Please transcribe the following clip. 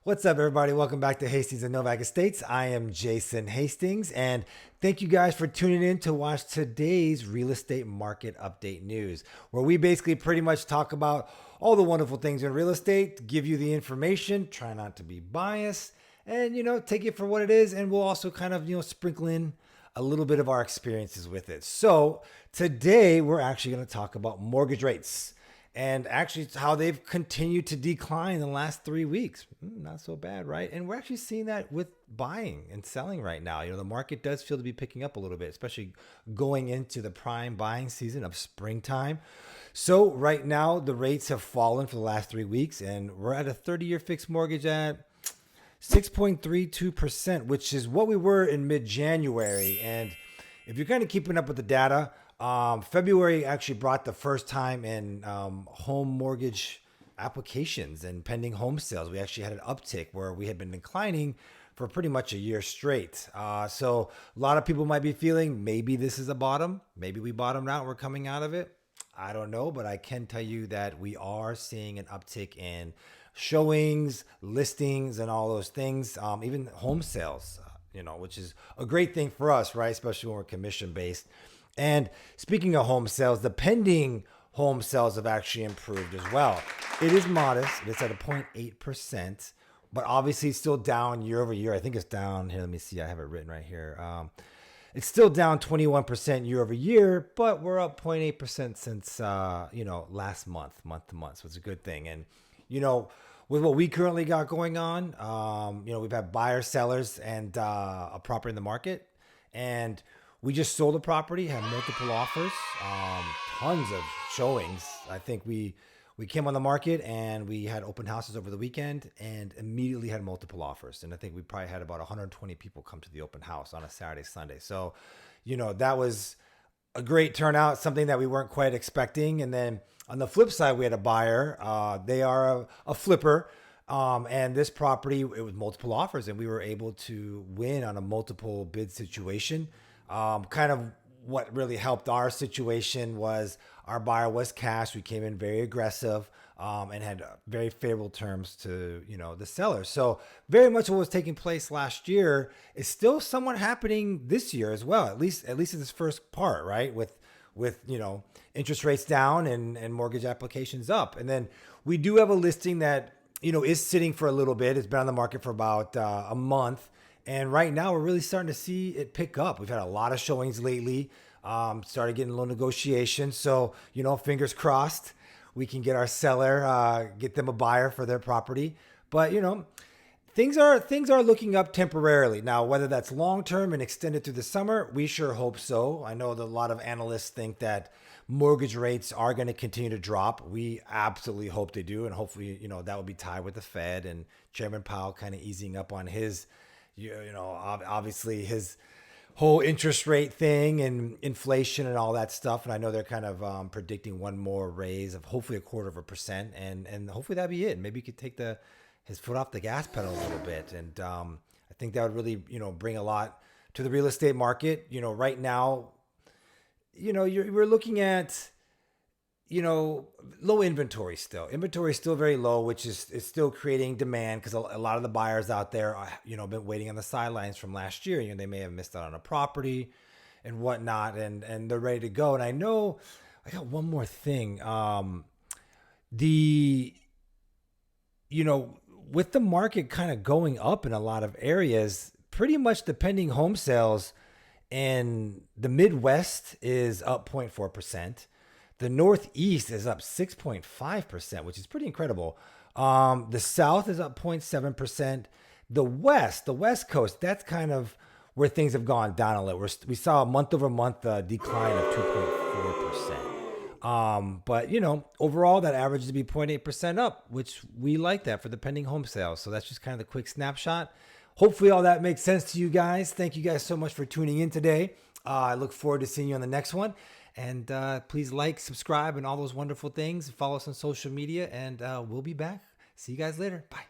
What's up, everybody? Welcome back to Hastings and Novak Estates. I am Jason Hastings, and thank you guys for tuning in to watch today's real estate market update news, where we basically pretty much talk about all the wonderful things in real estate, give you the information, try not to be biased, and take it for what it is. And we'll also kind of sprinkle in a little bit of our experiences with it. So today we're actually going to talk about mortgage rates. And actually how they've continued to decline in the last 3 weeks. Not so bad, right? And we're actually seeing that with buying and selling right now. The market does feel to be picking up a little bit, especially going into the prime buying season of springtime. So right now, the rates have fallen for the last 3 weeks, and we're at a 30-year fixed mortgage at 6.32%, which is what we were in mid-January. And if you're kind of keeping up with the data, February actually brought the first time in home mortgage applications and pending home sales. We actually had an uptick where we had been declining for pretty much a year straight. So a lot of people might be feeling maybe this is a bottom. Maybe we bottomed out. We're coming out of it. I don't know, but I can tell you that we are seeing an uptick in showings, listings, and all those things, even home sales, which is a great thing for us, right? Especially when we're commission based. And speaking of home sales, the pending home sales have actually improved as well. It is modest. It's at a 0.8%, but obviously still down year over year. I think it's down here. Let me see. I have it written right here. It's still down 21% year over year, but we're up 0.8% since, last month to month. So it's a good thing. And, with what we currently got going on, we've had buyers, sellers, and a property in the market. And we just sold a property, had multiple offers, tons of showings. I think we came on the market and we had open houses over the weekend and immediately had multiple offers. And I think we probably had about 120 people come to the open house on a Saturday, Sunday. So, that was a great turnout, something that we weren't quite expecting. And then on the flip side, we had a buyer. They are a flipper. And this property, it was multiple offers, and we were able to win on a multiple bid situation. Kind of what really helped our situation was our buyer was cash. We came in very aggressive and had very favorable terms to the seller. So very much what was taking place last year is still somewhat happening this year as well. At least in this first part, right? With interest rates down and mortgage applications up. And then we do have a listing that is sitting for a little bit. It's been on the market for about a month. And right now, we're really starting to see it pick up. We've had a lot of showings lately, started getting a little negotiation. So, fingers crossed, we can get our seller, get them a buyer for their property. But, things are looking up temporarily. Now, whether that's long-term and extended through the summer, we sure hope so. I know that a lot of analysts think that mortgage rates are going to continue to drop. We absolutely hope they do. And hopefully, that will be tied with the Fed and Chairman Powell kind of easing up on his obviously his whole interest rate thing and inflation and all that stuff. And I know they're kind of predicting one more raise of hopefully 0.25%. And hopefully that'd be it. Maybe he could take his foot off the gas pedal a little bit. And I think that would really, bring a lot to the real estate market. Right now, we're looking at, low inventory still. Inventory is still very low, which is still creating demand because a lot of the buyers out there, been waiting on the sidelines from last year. They may have missed out on a property and whatnot, and they're ready to go. And I know I got one more thing. With the market kind of going up in a lot of areas, pretty much the pending home sales in the Midwest is up 0.4%. The Northeast is up 6.5%, which is pretty incredible. The South is up 0.7%. The West Coast, that's kind of where things have gone down a little. We saw a month over month decline of 2.4%. But, overall, that averages to be 0.8% up, which we like that for the pending home sales. So that's just kind of the quick snapshot. Hopefully all that makes sense to you guys. Thank you guys so much for tuning in today. I look forward to seeing you on the next one. And please like, subscribe, and all those wonderful things. Follow us on social media, and we'll be back. See you guys later. Bye.